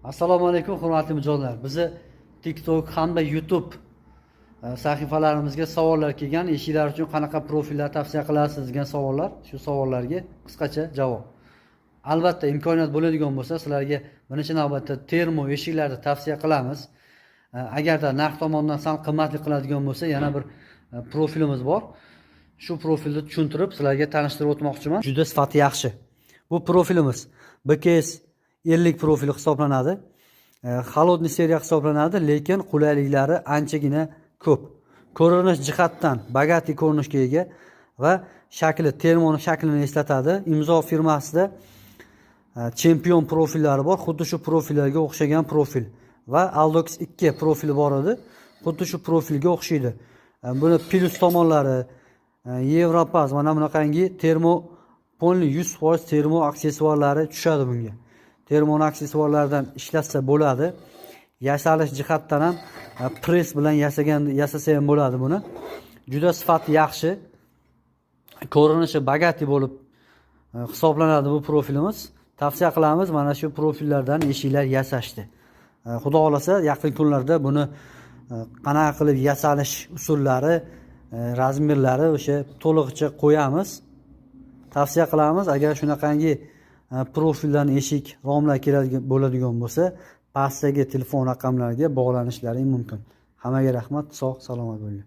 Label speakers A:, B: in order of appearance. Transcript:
A: Assalomu alaykum hurmatli mijozlar. Bizni TikTok hamda YouTube sahifalarimizga savollar kelgan. Eshiklar uchun qanaqa profillar tavsiya qilasiz degan savollar. Shu savollarga qisqacha javob. Albatta imkoniyat bo'ladigan bo'lsa, sizlarga birinchi navbatda termo eshiklarni tavsiya qilamiz. Agarda narx tomonidan sal qimmatli qiladigan bo'lsa, yana bir profilimiz bor. Shu profilni tushuntirib sizlarga tanishtirib o'tmoqchiman. Juda sifati yaxshi. Bu profilimiz BKS 50 profili hisoblanadi. Холодный seriya hisoblanadi, lekin qulayliklari anchagina ko'p. Ko'rinish jihatdan bogatiy ko'rinishga ega va shakli termoni shaklini eslatadi. Imzo firmasida chempion profillari bor. Xuddi shu profillarga o'xshagan profil va Aldox 2 profili bor edi. Xuddi shu profilga o'xshaydi. Buni plus tomonlari Yevropas mana bunaqangi termo polni 100% termo aksessuarlari tushadi bunga. Termon aksessuarlardan ishlatsa bo'ladi. Yasalish jihatdan ham press bilan yasasa ham bo'ladi buni. Juda sifati yaxshi. Ko'rinishi bogatiy bo'lib hisoblanadi bu profilimiz. Tavsiya qilamiz mana shu profillardan eshiklar yasashdi. Xudo xolasa yaqin kunlarda buni qanaqa qilib yasalish usullari, razmerlari o'sha to'lig'icha qo'yamiz. Tavsiya qilamiz, agar shunaqangi profildan eshik romlar kerak bo'ladigan bo'lsa, pastdagi telefon raqamlariga bog'lanishlari mumkin. Hammaga rahmat, sog' salomat bo'ling.